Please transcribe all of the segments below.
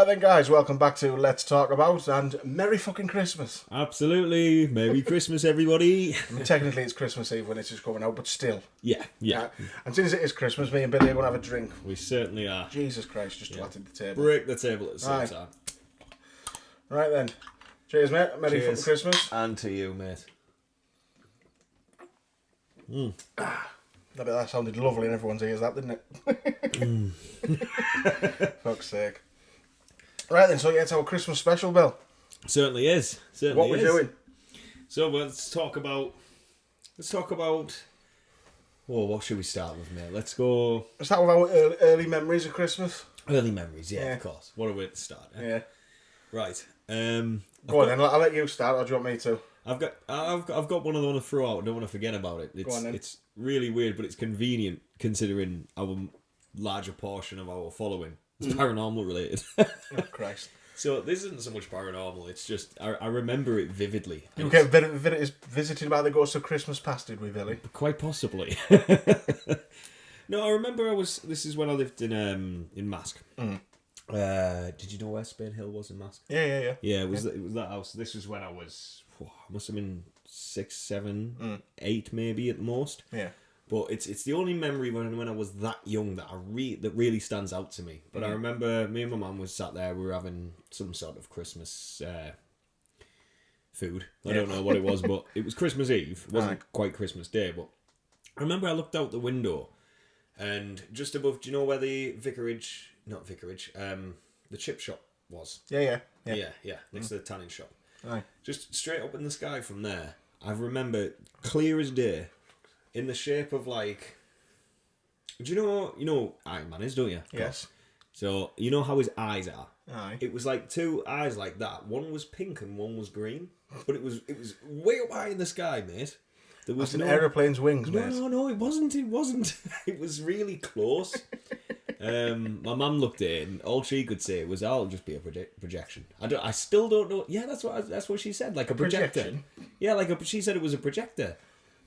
then, guys, welcome back to Let's Talk About, and Merry fucking Christmas. Absolutely. Merry Christmas, everybody. I mean, technically it's Christmas Eve when it's just coming out, but still. Yeah. And since it is Christmas, me and Billy are going to have a drink. We certainly are. Jesus Christ, just twatted the table. Break the table at the same time. Right then. Cheers, mate. Merry fucking Christmas. And to you, mate. That sounded lovely in everyone's ears, that, didn't it? Fuck's sake. Right then, so yeah, it's our Christmas special, Bill. Certainly is. What we're doing? So let's talk about. Well, what should we start with, mate? Let's go. Let's start with our early memories of Christmas. Early memories, yeah, of course. What a way to start. Eh? Yeah. Right. Go on then. I'll let you start, or do you want me to? I've got one I want to throw out. I don't want to forget about it. Go on then. It's really weird, but it's convenient considering our larger portion of our following is paranormal related. Oh, Christ. So this isn't so much paranormal. It's just I remember it vividly. You get visited by the ghost of Christmas past, did we, Billy? Quite possibly. No, I remember this is when I lived in Mask. Did you know where Spain Hill was in Mask? Yeah. Yeah, it was that house. This was when I was must have been 6, 7, 8 maybe at the most. Yeah. But it's the only memory when I was that young that that really stands out to me. But I remember me and my mum was sat there. We were having some sort of Christmas food. I don't know what it was, but it was Christmas Eve. It wasn't quite Christmas Day. But I remember I looked out the window, and just above, do you know where the the chip shop was? Yeah. Next to the tanning shop. Aye. Just straight up in the sky from there. I remember clear as day. In the shape of like, do you know Iron Man is, don't you? Yes. So you know how his eyes are. Aye. It was like two eyes like that. One was pink and one was green, but it was way up high in the sky, mate. There was That's an aeroplane's wings, mate. No, it wasn't. It was really close. My mum looked at it, and all she could say was, "Oh, it'll just be a projection." I still don't know. Yeah, that's what she said, like a projector. Projection? Yeah, she said it was a projector.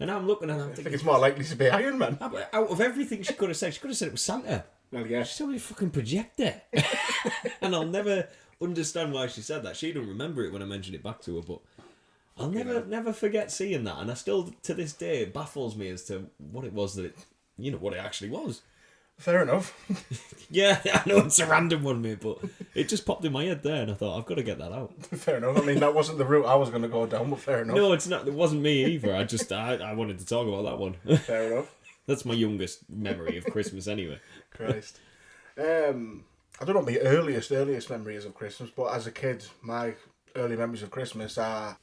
And I'm looking and I'm thinking, I think it's more likely to be Iron Man. Out of everything she could have said it was Santa. Well, yeah. She said it was a fucking projector. And I'll never understand why she said that. She didn't remember it when I mentioned it back to her, but I'll never forget seeing that. And I still, to this day, it baffles me as to what it was what it actually was. Fair enough. Yeah, I know it's a random one, mate, but it just popped in my head there, and I thought, I've got to get that out. Fair enough. I mean, that wasn't the route I was going to go down, but fair enough. No, it's not. It wasn't me either. I wanted to talk about that one. Fair enough. That's my youngest memory of Christmas, anyway. Christ. I don't know what my earliest memory is of Christmas, but as a kid, my early memories of Christmas are...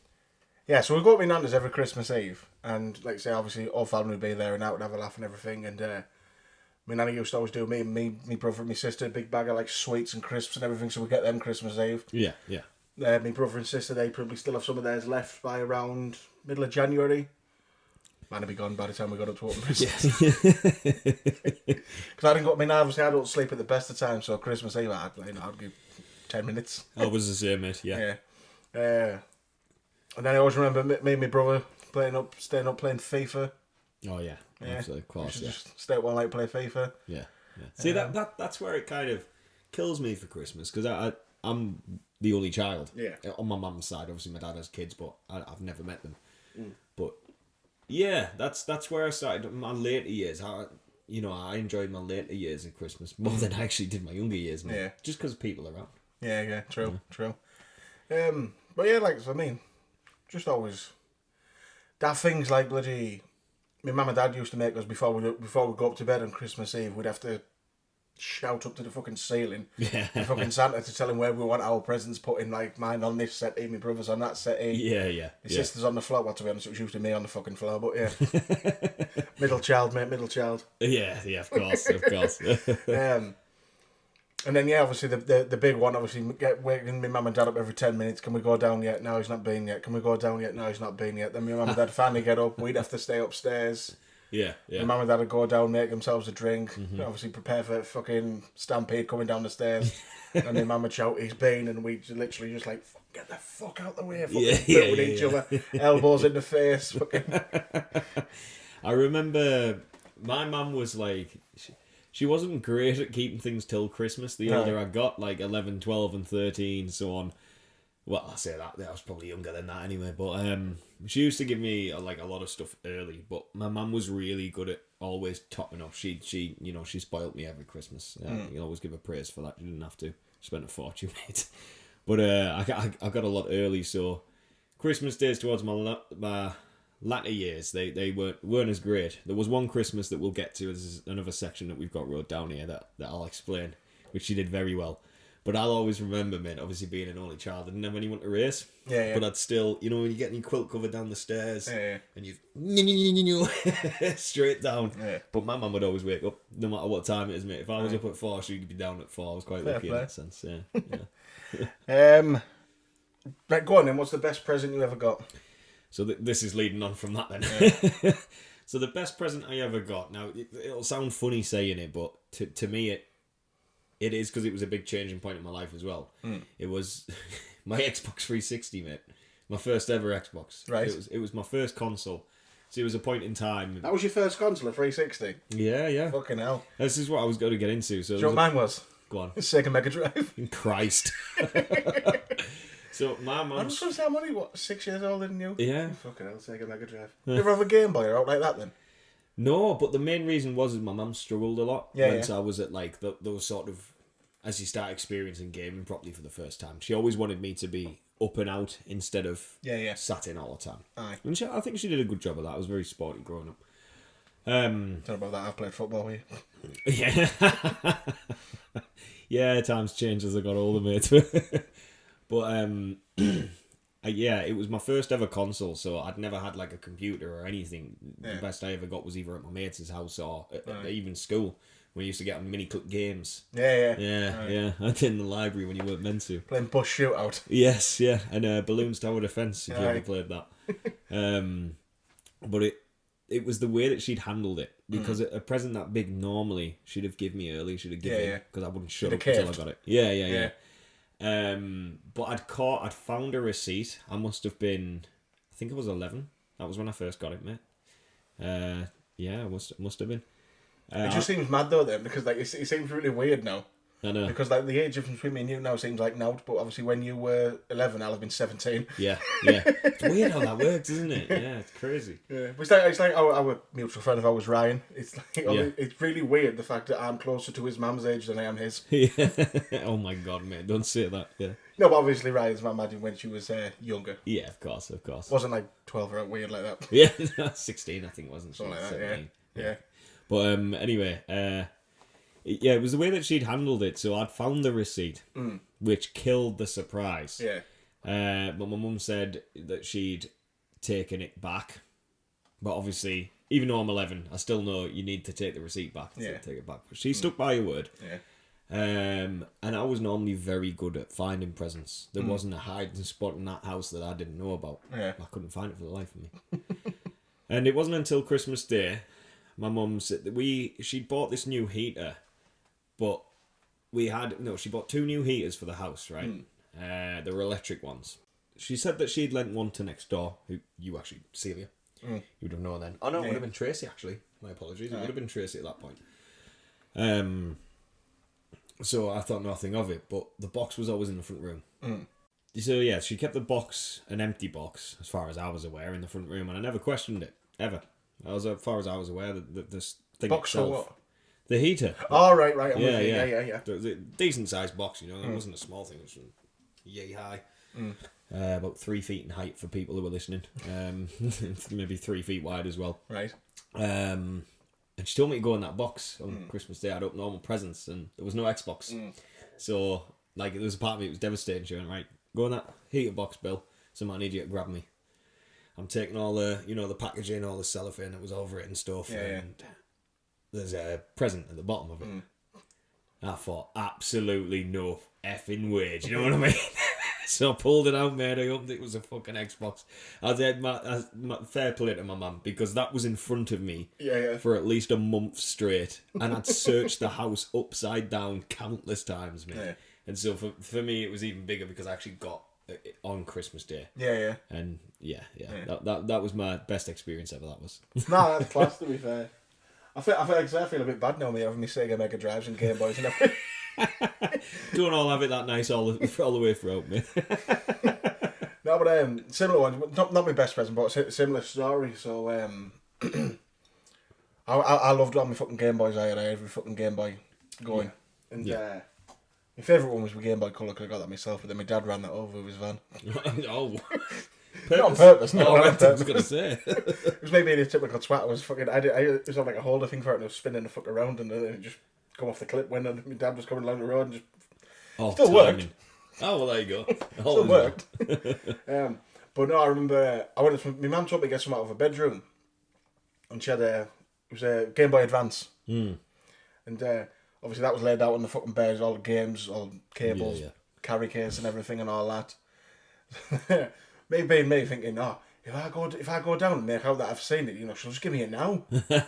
Yeah, so we go to my nana's every Christmas Eve, and like I say, obviously, all family would be there and out and have a laugh and everything, and... my nanny used to always do me brother and my sister a big bag of like sweets and crisps and everything, so we get them Christmas Eve. Yeah. My brother and sister, they probably still have some of theirs left by around middle of January. Man, it'd be gone by the time we got up to open Christmas. Because I didn't go. I mean, obviously I don't sleep at the best of times, so Christmas Eve I'd give 10 minutes. I was the same, mate. Yeah. And then I always remember me and my brother staying up playing FIFA. Oh yeah. Absolutely, of course. Just stay up all night, play FIFA. Yeah. See that's where it kind of kills me for Christmas, because I'm the only child. Yeah. On my mum's side, obviously my dad has kids, but I've never met them. But yeah, that's where I started my later years. I enjoyed my later years of Christmas more than I actually did my younger years, man. Yeah. Just because people around. Yeah, true. But yeah, like, I mean, just always that things like bloody. My mum and dad used to make us before we go up to bed on Christmas Eve. We'd have to shout up to the fucking ceiling, the fucking Santa, to tell him where we want our presents put in. Like mine on this settee, my brother's on that settee. Yeah. My sister's on the floor. Well, to be honest, it was usually me on the fucking floor. But yeah, middle child, mate, middle child. Yeah, of course. And then obviously the big one, obviously waking my mum and dad up every 10 minutes. Can we go down yet? No, he's not been yet. Can we go down yet? No, he's not been yet. Then my mum and dad finally get up. We'd have to stay upstairs. Yeah. My mum and dad would go down, make themselves a drink, obviously prepare for fucking stampede coming down the stairs. And my mum would shout, "He's been," and we literally just like, get the fuck out the way, fucking with each other, elbows in the face. Fucking. I remember my mum was like, she wasn't great at keeping things till Christmas. The No. older I got, like 11, 12 and 13, so on. Well, I say that I was probably younger than that anyway. But she used to give me like a lot of stuff early. But my mum was really good at always topping up. She she spoilt me every Christmas. You can always give her praise for that. She didn't have to spend a fortune, mate. But I got a lot early, so Christmas days towards my latter years, they weren't as great. There was one Christmas that we'll get to. There's another section that we've got wrote down here that I'll explain, which she did very well. But I'll always remember, mate, obviously being an only child, I didn't have anyone to race. Yeah. But I'd still, when you get your quilt cover down the stairs, and you straight down. Yeah. But my mum would always wake up, no matter what time it is, mate. If I was up at 4, she'd be down at 4. I was quite lucky in that sense, yeah. Right, go on then. What's the best present you ever got? So this is leading on from that then. Yeah. So the best present I ever got, now it'll sound funny saying it, but to me it is, because it was a big changing point in my life as well. It was my Xbox 360, mate. My first ever Xbox. Right. It was my first console. So it was a point in time. That was your first console, a 360? Yeah. Fucking hell. This is what I was going to get into. So Do you know what mine was? Go on. Sega Mega Drive. Christ. So my I was mum's... going to say, I'm only, 6 years older than you? Yeah. Fucking hell, Sega Mega Drive. You ever have a Game Boy out like that then? No, but the main reason was my mum struggled a lot. Yeah. Once I was at like those sort of, as you start experiencing gaming properly for the first time, she always wanted me to be up and out instead of sat in all the time. Aye. And I think she did a good job of that. I was very sporty growing up. Don't know about that. I've played football with you. Yeah. Yeah, times changed as I got older, mate. But yeah, it was my first ever console, so I'd never had like a computer or anything. Yeah. The best I ever got was either at my mate's house or even school. We used to get on mini clip games. Yeah. Yeah. I did in the library when you weren't meant to. Playing Bus Shootout. Yes, yeah, and Balloons Tower Defense. If you ever Aye. played that, but it was the way that she'd handled it, because a present that big normally she'd have given me early. She'd have given because I wouldn't shut up until I got it. Yeah. But I'd found a receipt. I must have been, I think I was 11. That was when I first got it, mate. Yeah, I must have been. It just seems mad though then, because like it seems really weird now. I know. Because like the age difference between me and you now seems like now, but obviously when you were 11, I'll have been 17. Yeah. It's weird how that works, isn't it? Yeah, it's crazy. Yeah, but it's like our mutual friend of ours, Ryan. It's like it's really weird the fact that I'm closer to his mum's age than I am his. Yeah. Oh my god, mate! Don't say that. Yeah. No, but obviously Ryan's mum, imagine when she was younger. Yeah, of course. Wasn't like 12 or weird like that. Yeah, 16, I think, wasn't she? Something like that. 17. Yeah. But anyway, it was the way that she'd handled it. So I'd found the receipt, which killed the surprise. Yeah. But my mum said that she'd taken it back. But obviously, even though I'm 11, I still know you need to take the receipt back to take it back. But she stuck by her word. Yeah. And I was normally very good at finding presents. There wasn't a hiding spot in that house that I didn't know about. Yeah. I couldn't find it for the life of me. And it wasn't until Christmas Day, my mum said that she'd bought this new heater, but she bought 2 new heaters for the house, right? They were electric ones. She said that she'd lent one to next door, who you actually, Celia, you would have known then. Oh no, it would have been Tracy actually. My apologies. It would have been Tracy at that point. So I thought nothing of it, but the box was always in the front room. So yeah, she kept the box, an empty box, as far as I was aware, in the front room, and I never questioned it, ever. As far as I was aware, this thing Box itself, for what? the heater. Oh, right. I'm Yeah. with you. It was a decent sized box, It wasn't a small thing. It was yay high. About 3 feet in height for people who were listening. Maybe 3 feet wide as well. Right. And she told me to go in that box on Christmas Day. I'd open all my presents and there was no Xbox. So, like, there was a part of me that was devastating. She went, right, go in that heater box, Bill. Somebody need you to grab me. I'm taking all the, the packaging, all the cellophane that was over it and stuff. And there's a present at the bottom of it. I thought, absolutely no effing way. Do you know what I mean? So I pulled it out, mate. I opened it. It was a fucking Xbox. I said, my fair play to my mum, because that was in front of me for at least a month straight. And I'd searched the house upside down countless times, mate. Yeah. And so for me, it was even bigger because I actually got it on Christmas Day. Yeah. And yeah. That was my best experience ever, that was. No, that's class, to be fair. I feel a bit bad now, me having me Sega Mega Drives and Game Boys and everything. Don't all have it that nice all the way throughout, mate. No, but similar one. Not my best present, but similar story. So I loved all my fucking Game Boys. I had every fucking Game Boy going, and my favourite one was my Game Boy Color. Cause I got that myself, but then my dad ran that over with his van. Oh. Not on purpose. No, I on purpose. was gonna say. It was maybe a typical twat. I was fucking. It was on like a holder thing for it, and I was spinning the fuck around, and then it just come off the clip when my dad was coming along the road and just still worked. Oh well, there you go. Still worked. But no, I remember my mum told me to get some out of her bedroom, and she had it was a Game Boy Advance, and obviously that was laid out on the fucking bed, all the games, all the cables, carry case, and everything, and all that. Me being me, thinking, if I go down and make out that I've seen it, she'll just give me it now. So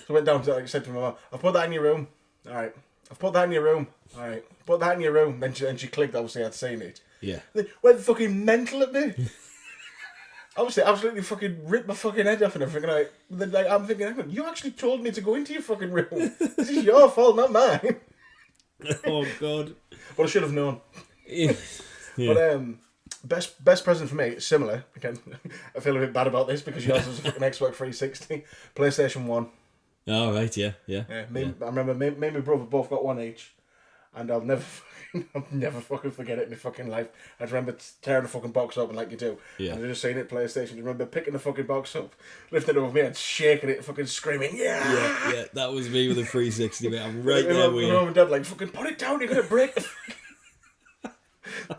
I went down to, like I said to my mum, I've put that in your room. All right. I've put that in your room. All right. Put that in your room. Then she clicked, obviously I'd seen it. Yeah. They went fucking mental at me. Obviously, absolutely fucking ripped my fucking head off and everything. Like, I'm thinking, hang on, you actually told me to go into your fucking room. This is your fault, not mine. Oh, God. But I should have known. Yeah. But, best present for me, similar. Again, I feel a bit bad about this because yours was a fucking Xbox 360, PlayStation 1. Oh, right, yeah. I remember me and my brother both got one each, and I'll never fucking forget it in my fucking life. I remember tearing the fucking box open like you do, and I just seen it PlayStation. I remember picking the fucking box up, lifting it over me and shaking it, fucking screaming, Yeah, that was me with the 360, mate. I'm right there with you. My mum and dad like, fucking put it down, you're going to break the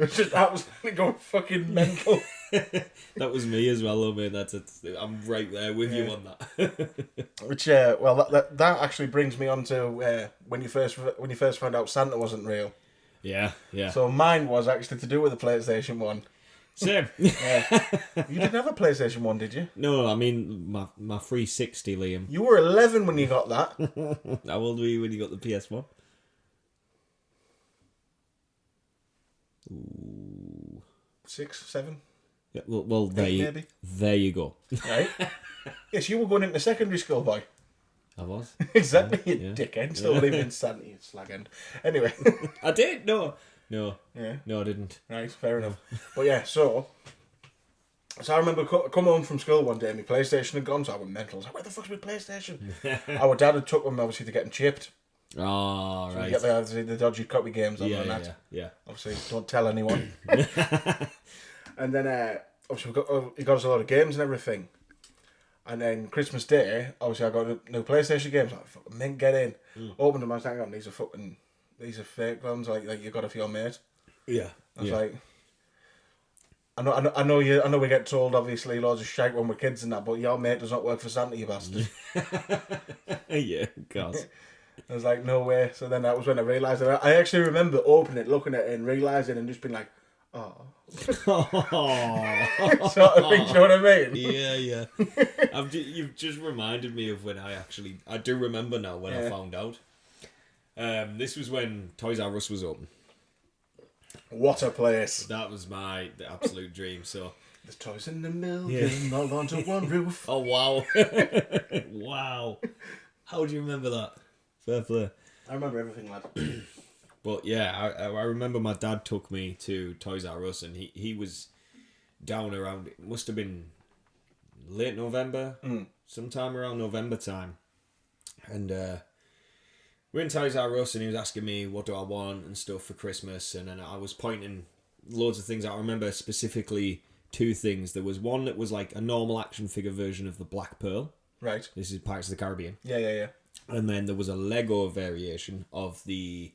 It's just absolutely going fucking mental. That was me as well, though, mate. I'm right there with you on that. Which, that actually brings me on to when you first found out Santa wasn't real. Yeah. So mine was actually to do with the PlayStation 1. Same. You didn't have a PlayStation 1, did you? No, I mean my 360, Liam. You were 11 when you got that. How old were you when you got the PS1? Ooh. 6, 7. Yeah, well, there you go. Right? Yes, you were going into secondary school, boy. I was. Exactly, you dickhead. Still living in Santa, you slag end. Anyway. I did? No. Yeah. No, I didn't. Right, fair enough. But yeah, so I remember coming home from school one day and my PlayStation had gone, so I went mental. I was like, where the fuck's my PlayStation? Our dad had took them, obviously, to get them chipped. Oh, So right. you get the dodgy copy games on and that. Yeah. Obviously, don't tell anyone. And then, obviously, he got us a lot of games and everything. And then Christmas Day, obviously, I got a new PlayStation games. Like, fucking mint, get in. Opened them, I was like, oh, these are fake ones, like you got it for your mate. Yeah. I was like, I know we get told obviously loads of shite when we're kids and that, but your mate does not work for Santa, you bastard. Yeah, of course. I was like, no way. So then that was when I realised it. I actually remember opening it, looking at it, and realising, and just being like, oh. Sort of thing, do you know what I mean? Yeah. You've just reminded me of when I do remember now when I found out. This was when Toys R Us was open. What a place. That was the absolute dream, so... There's toys in a million, all under one roof. Oh, wow. Wow. How do you remember that? Fair play. I remember everything, lad. But yeah, I remember my dad took me to Toys R Us and he was down around, it must have been late November, sometime around November time. And we're in Toys R Us and he was asking me what do I want and stuff for Christmas, and then I was pointing loads of things out. I remember specifically 2 things. There was one that was like a normal action figure version of the Black Pearl. Right. This is Pirates of the Caribbean. Yeah. And then there was a Lego variation of the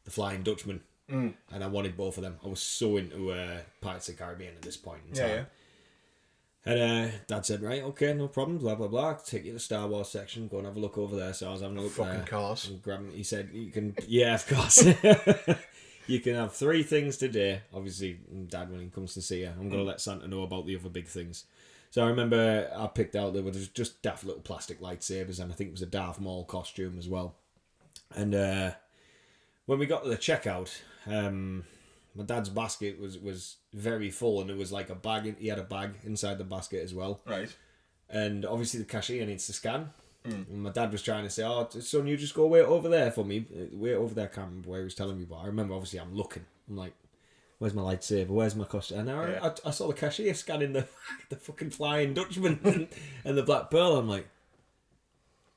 Flying Dutchman. And I wanted both of them. I was so into Pirates of the Caribbean at this point in time. Yeah. And Dad said, right, okay, no problem, blah, blah, blah. I'll take you to the Star Wars section, go and have a look over there. So I was having a look fucking cars. And grabbing, he said, you can, yeah, of course. You can have 3 things today. Obviously, Dad, when he comes to see you, I'm going to let Santa know about the other big things. So I remember I picked out, there were just daft little plastic lightsabers, and I think it was a Darth Maul costume as well. And when we got to the checkout, my dad's basket was very full, and there was like a bag. He had a bag inside the basket as well. Right. And obviously the cashier needs to scan. And my dad was trying to say, "Oh, son, you just go wait over there for me. Wait over there." I can't remember where he was telling me, but I remember obviously I'm looking. I'm like, "Where's my lightsaber? Where's my costume?" And I saw the cashier scanning the fucking Flying Dutchman and the Black Pearl. I'm like,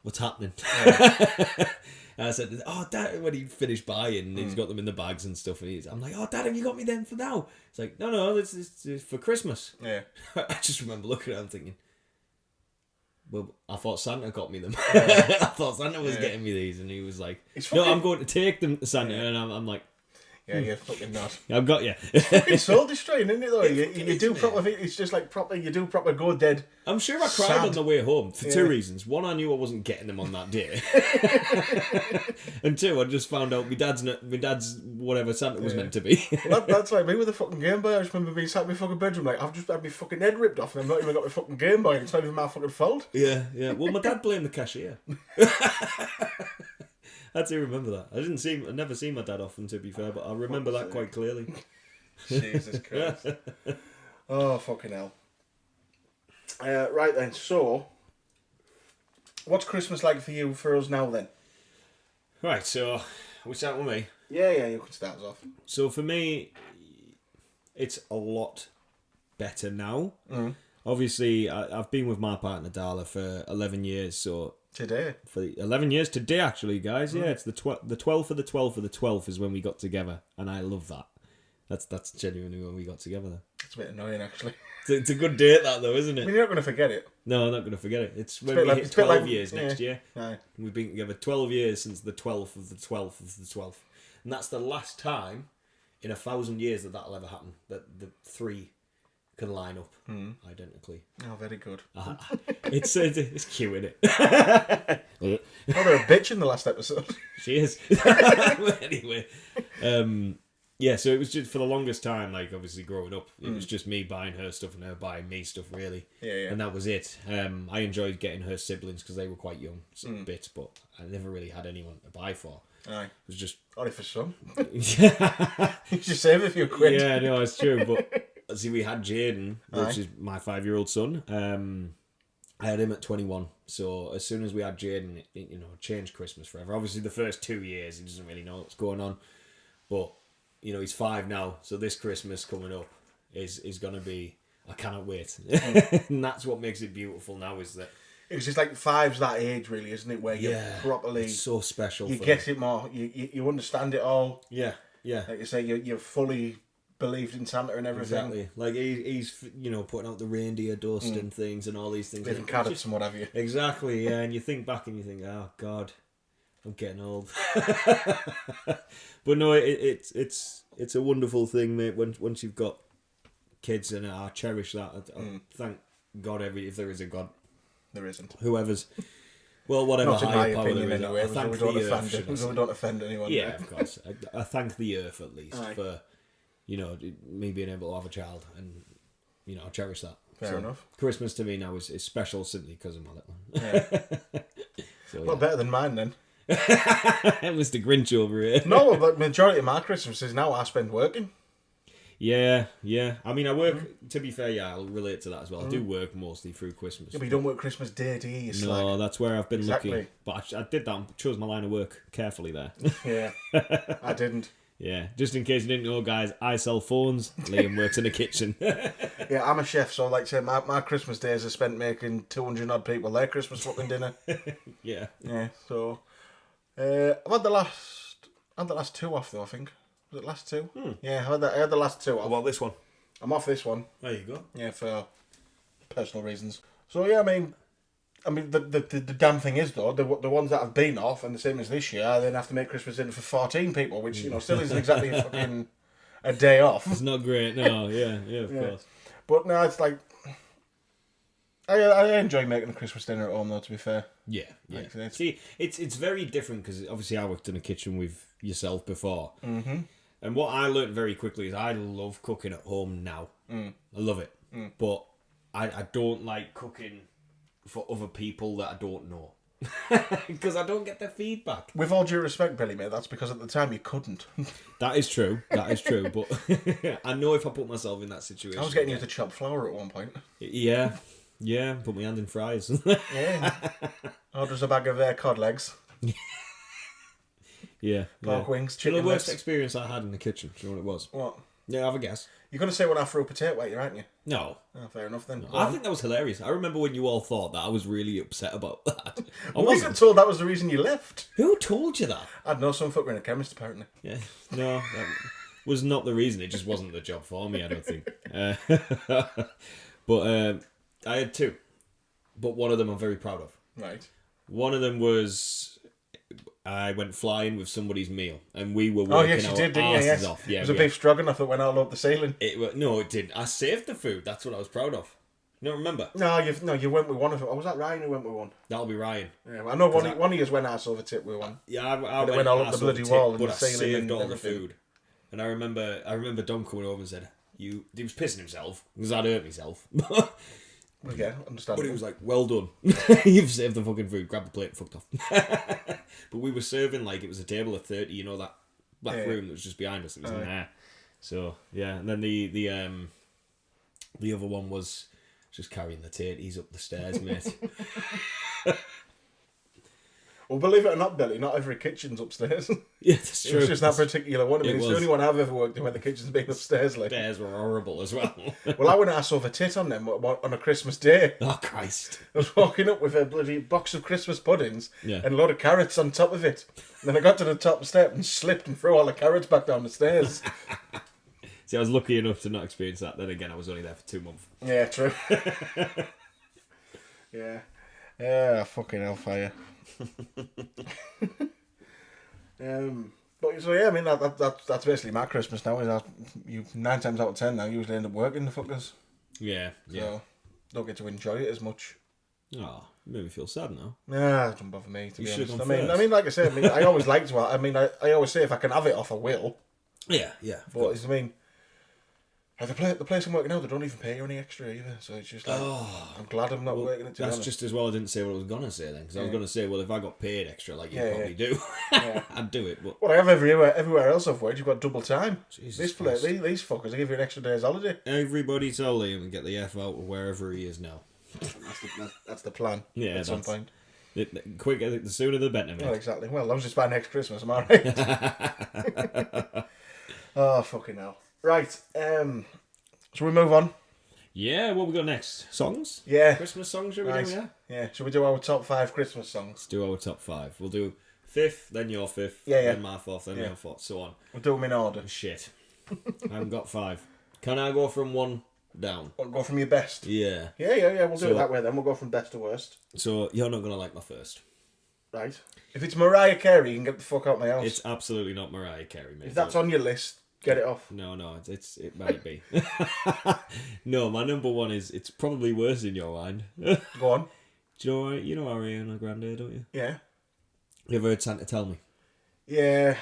"What's happening?" Yeah. And I said, "Oh, Dad," when he finished buying, he's got them in the bags and stuff. And I'm like, "Oh, Dad, have you got me them for now?" It's like, "No, this is for Christmas." Yeah. I just remember looking at him thinking, well, I thought Santa got me them. I thought Santa was getting me these, and he was like, "No, I'm going to take them to Santa," and I'm like, "Yeah, you're fucking not." I've got you. It's fucking soul destroying, isn't it? Though you do proper. It's just like proper. You do proper go dead. I'm sure I cried on the way home for two reasons. One, I knew I wasn't getting them on that day, and two, I just found out my dad's whatever Santa was meant to be. Well, that's like me with the fucking Game Boy. I just remember being sat in my fucking bedroom like, I've just had my fucking head ripped off and I've not even got my fucking Game Boy. It's not even my fucking fault. Yeah. Well, my dad blamed the cashier. I do remember that. I never seen my dad often, to be fair, but I remember that quite clearly. Jesus Christ. Oh, fucking hell. Right then, so, what's Christmas like for us now then? Right, so, we start with me. Yeah, you can start us off. So for me, it's a lot better now. Obviously, I've been with my partner Darla for 11 years, so... Today? For 11 years today, actually, guys. Yeah, it's the 12th of the 12th of the 12th is when we got together, and I love that. That's genuinely when we got together. It's a bit annoying, actually. It's a good date, that, though, isn't it? I mean, you're not going to forget it. No, I'm not going to forget it. It's when we hit 12 years next year. Aye. We've been together 12 years since the 12th of the 12th of the 12th. And that's the last time in 1,000 years that'll ever happen, that the three can line up identically. Oh, very good. It's cute, isn't it? Oh, they're a bitch in the last episode. She is. Anyway, yeah, so it was just for the longest time, like obviously growing up, it was just me buying her stuff and her buying me stuff, really. Yeah. And that was it. I enjoyed getting her siblings because they were quite young, bits, but I never really had anyone to buy for. Aye. It was just... Only for some. You should save a few quid. Yeah, no, it's true, but... See, we had Jaden, which Aye. is my 5-year-old son. I had him at 21. So as soon as we had Jaden, it changed Christmas forever. Obviously, the first 2 years, he doesn't really know what's going on. But, he's 5 now. So this Christmas coming up is going to be... I cannot wait. And that's what makes it beautiful now, is that... It's just like 5's that age, really, isn't it? Where you're properly... It's so special. You get it more. You understand it all. Yeah. Like you say, you're fully... believed in Santa and everything. Exactly. Like he's putting out the reindeer dust and things and all these things. Living carrots and what have you. Exactly, yeah. And you think back and you think, oh God, I'm getting old. But no, it's a wonderful thing, mate. Once you've got kids, and I cherish that. I thank God if there is a God. There isn't. whoever's. Well, whatever Not in my higher power opinion, there is, anyway. I thank We the don't earth. offend, we don't offend anyone. Yeah, of course. I thank the earth at least Aye. for, me being able to have a child, and I cherish that. Fair enough. Christmas to me now is special simply because of my little one. Yeah. So, Well, better than mine then. Mr. Grinch over here. No, but majority of my Christmases now I spend working. Yeah. I mean, I work. To be fair, I'll relate to that as well. I do work mostly through Christmas. Yeah, but you don't work Christmas Day, do you? You slag. No, that's where I've been Exactly. lucky. But I did that. Chose my line of work carefully there. Yeah, I didn't. Yeah, just in case you didn't know, guys, I sell phones. Liam works in the kitchen. Yeah, I'm a chef, so like say my Christmas days are spent making 200 odd people their Christmas fucking dinner. Yeah. Yeah, so I've had the last 2 off though. I think was it last 2? Yeah, I had the last 2 off. Well, this one. I'm off this one. There you go. Yeah, for personal reasons. So yeah, I mean the damn thing is though, the ones that have been off, and the same as this year, I then have to make Christmas dinner for 14 people, which still isn't exactly fucking a day off. It's not great. No, yeah, of course. But no, it's like I enjoy making a Christmas dinner at home though. To be fair, Yeah. Like, it's- See, it's very different because obviously I worked in a kitchen with yourself before, and what I learned very quickly is I love cooking at home now. I love it, but I don't like cooking for other people that I don't know because I don't get their feedback. with all due respect, Billy, mate, that's because at the time you couldn't. That is true. But I know if I put myself in that situation, I was getting you to chop flour at one point. Yeah. Put my hand in fries. Yeah, Orders a bag of cod legs, Yeah. pork wings, Do you know chicken the worst lips. experience I had in the kitchen? Do you know what it was? What? Yeah, have a guess. You're going to say when I threw a potato at you, aren't you? No. Oh, fair enough then. Go I on. think that was hilarious. I remember when you all thought that I was really upset about that. I We got wasn't. told that was the reason you left. Who told you that? I'd know some fucker in a chemist, apparently. Yeah. No, that was not the reason. It just wasn't the job for me, I don't think. But I had two. But one of them I'm very proud of. Right. One of them was I went flying with somebody's meal, and we were Oh, working yes, you our did, didn't you? asses Yes. off. Yeah, It was a yeah. beef stroganoff that went all up the ceiling. No, it didn't. I saved the food. That's what I was proud of. You don't remember? No, you went with one of them. Oh, was that Ryan who went with one? That'll be Ryan. Yeah, well, I know one of you went ass over tip with one. Yeah, I But it went all up the ass over bloody tip, wall and but the I ceiling saved and all everything. the food. And I remember Dom coming over and said, he was pissing himself because I'd hurt myself. Okay, understandable. But he was like, well done. You've saved the fucking food. Grabbed the plate and fucked off. But we were serving like it was a table of 30, you know, that back Yeah. room that was just behind us. It was in there. So, yeah. And then the other one was just carrying the taties up the stairs, mate. Well, believe it or not, Billy, not every kitchen's upstairs. Yeah, that's It true. was just that particular one. I mean, It it's the was. only one I've ever worked in where the kitchen's been upstairs. Like, Stairs were horrible as well. well, I went ass over tit on them on a Christmas day. Oh, Christ. I was walking up with a bloody box of Christmas puddings Yeah. and a load of carrots on top of it. And then I got to the top step and slipped and threw all the carrots back down the stairs. See, I was lucky enough to not experience that. Then again, I was only there for 2 months. Yeah, true. Yeah. Yeah, fucking hellfire. But so yeah, I mean that's basically my Christmas now. Is that you 9 times out of 10 now usually end up working the fuckers. Yeah, yeah. So don't get to enjoy it as much. Oh, made me feel sad now. Nah, it doesn't bother me to You be should've honest. gone I first. mean, like I said, I always like to. I mean, I always say if I can have it off, I will. Yeah, yeah. But I mean, the place I'm working now, they don't even pay you any extra either. So it's just like, I'm glad I'm not working it. To be That's honest. just as well I didn't say what I was going to say then. Because I was going to say, well, if I got paid extra like you Yeah, probably do, Yeah. I'd do it. But What I have everywhere else I've worked, you've got double time. Jesus This place, Christ. these fuckers, they give you an extra day's holiday. Everybody tell Liam and get the F out of wherever he is now. That's the plan. Yeah, at some point. Quick, the sooner the better, mate. Well, exactly. Well, that was just by next Christmas, am I right? Oh, fucking hell. Right, shall we move on? Yeah, what we got next? Songs? Yeah. Christmas songs, shall we Right. do, yeah? Yeah, shall we do our top 5 Christmas songs? Let's do our top 5. We'll do 5th, then your 5th, Yeah, yeah. then my 4th, then Yeah. your 4th, so on. We'll do them in order. Shit. I haven't got 5. Can I go from 1 down? We'll go from your best. Yeah. Yeah, we'll do So- it that way then. We'll go from best to worst. So, you're not going to like my first. Right. If it's Mariah Carey, you can get the fuck out of my house. It's absolutely not Mariah Carey, mate. If that's on your list, get it off. No, it might be. No, my number 1 is, it's probably worse in your mind. Do Go on. you know Ariana Grande, don't you? Yeah. You ever heard Santa Tell Me? Yeah.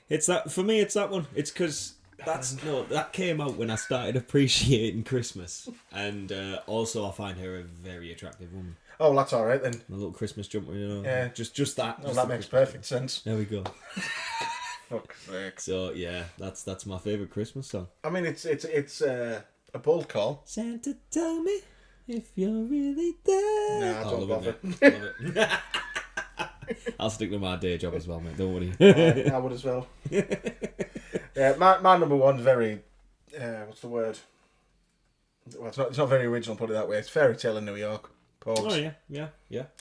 It's that, for me, it's that one. It's because that came out when I started appreciating Christmas. And also I find her a very attractive woman. Oh, that's all right then. A little Christmas jumper, you know. Yeah. Just that. Well, just that the makes Christmas perfect sense. jumper. There we go. Fuck's sake. So yeah, that's my favourite Christmas song. I mean, it's a bold call. Santa, tell me if you're really there. Nah, I don't love bother. it, mate. Love it. I'll stick to my day job as well, mate. Don't worry. I would as well. Yeah, my number one's very, what's the word? Well, it's not very original, put it that way. It's Fairy Tale in New York. Pogues. Oh yeah.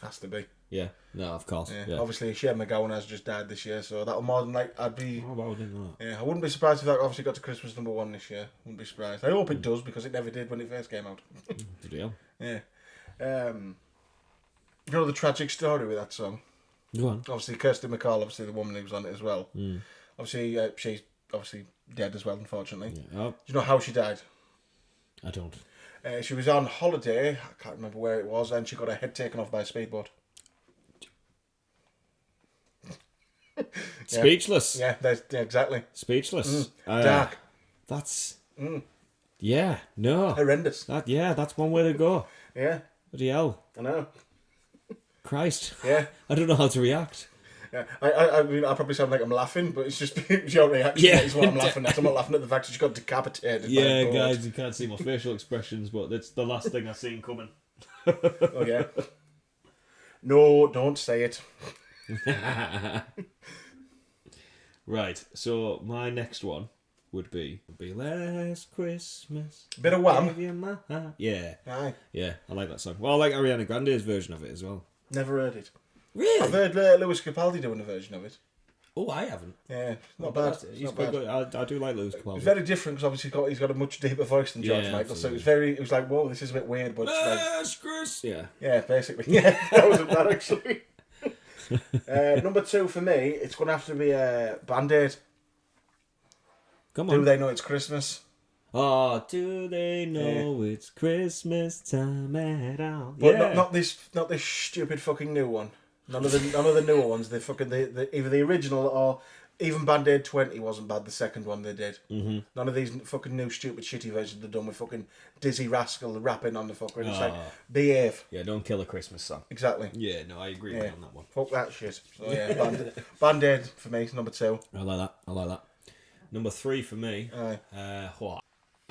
Has to be. Yeah. No, of course. Yeah. Yeah. Obviously, Shane McGowan has just died this year, so that'll more than I'd be. Oh, wow, I didn't know that. Yeah, I wouldn't be surprised if that obviously got to Christmas number 1 this year. Wouldn't be surprised. I hope it does because it never did when it first came out. Good deal. Yeah. You know the tragic story with that song? Go on. Obviously, Kirsty MacColl, obviously the woman who was on it as well. Mm. Obviously, she's obviously dead as well, unfortunately. Yeah. Oh, Do you know how she died? I don't. She was on holiday, I can't remember where it was, and she got her head taken off by a speedboat. Speechless. Yeah, exactly. Speechless. Dark. That's. Yeah. No. Horrendous. That's one way to go. Yeah, Bloody hell. I know. Christ. Yeah. I don't know how to react. Yeah. I mean, I probably sound like I'm laughing, but it's just your reaction Yeah. is what I'm laughing at. I'm not laughing at the fact that she got decapitated by Yeah, a boat. guys, you can't see my facial expressions, but that's the last thing I've seen coming. Oh, yeah. No, don't say it. Right, so my next one would be Last Christmas. Bit of I Wham. gave you my heart. Yeah. Aye. Yeah, I like that song. Well, I like Ariana Grande's version of it as well. Never heard it. Really? I've heard Lewis Capaldi doing a version of it. Oh, I haven't. Yeah, not But bad. that's- It's He's not quite bad. good. I do like Lewis Capaldi. It's very different because obviously he's got a much deeper voice than George Yeah, Michael, so absolutely. it was like, whoa, this is a bit weird, but it's like, Last Christmas. yeah, basically. Yeah, that wasn't bad actually. Number 2 for me, it's going to have to be Band-Aid. Come Do on. they know it's Christmas? Oh, do they know it's Christmas time at all? But Yeah. not this stupid fucking new one. None of the newer ones. They fucking either the original or even Band-Aid 20 wasn't bad. The second one they did. Mm-hmm. None of these fucking new stupid shitty versions they've done with fucking Dizzy Rascal rapping on the fucker. And it's like behave. Yeah, don't kill a Christmas song. Exactly. Yeah, no, I agree with you on that one. Fuck that shit. So yeah, Band-Aid for me is number 2. I like that. Number 3 for me. Aye. What?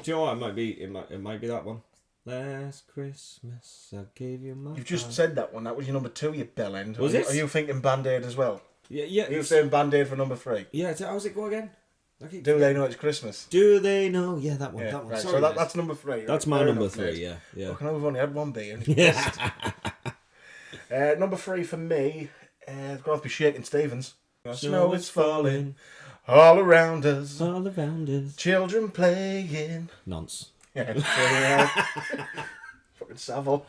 Do you know what? It might be that one. Last Christmas, I gave you my. You've just said that one. That was your number 2, you bellend. Was it? Are you thinking Band-Aid as well? Yeah. Are you saying Band-Aid for number 3? Yeah. How's it go again? Okay. Do they know it's Christmas? Do they know? Yeah, that one. Yeah, That one. right. Sorry, So mate. that's number 3. That's my Fair number enough, 3. mate. Yeah. Fucking hell, we've only had one beer. Yeah. Number 3 for me, it's going to have to be Shakin' Stevens. Snow is falling all around us. all around us. Children playing. Nonce. Yeah, fucking Savile.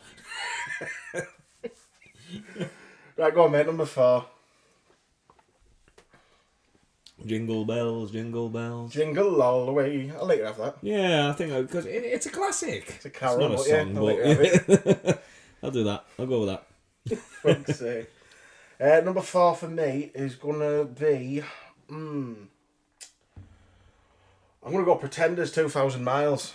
Right, go on, mate. Number 4. Jingle bells, jingle bells. Jingle all the way. I'll let you have that. Yeah, I think because it's a classic. It's a carol, It's not a but yeah, song, I'll let you have but I'll do that. I'll go with that. Fuck's sake. Number 4 for me is gonna be. I'm gonna go Pretenders 2,000 Miles.